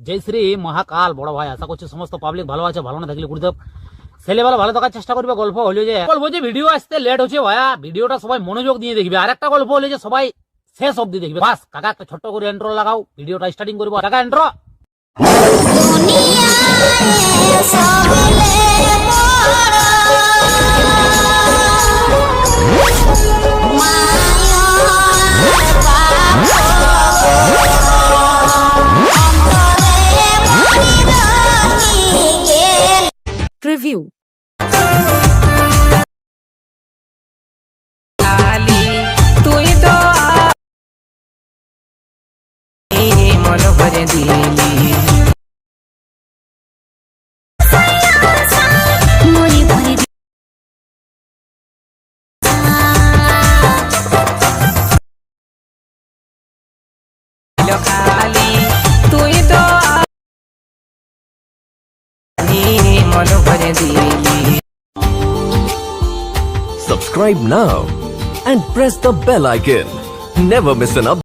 জয় শ্রী মহাকাল বড় ভাই, আশা করছি সমস্ত পাবলিক ভালো আছে। ভালো না থাকলে গুরুদেব ছেলেবেলা ভালো থাকার চেষ্টা করবে। গল্প হলো যে ভিডিও আসতে লেট হচ্ছে ভাইয়া, ভিডিওটা সবাই মনোযোগ দিয়ে দেখবে। আর একটা গল্প হলো যে সবাই শেষ অব্দি দেখবে। বাস কাকা একটা ছোট্ট করে ইন্ট্রো লাগাও, ভিডিওটা স্টার্টিং করবো। কাকা intro. Review. Subscribe now and press the bell icon. Never miss an update.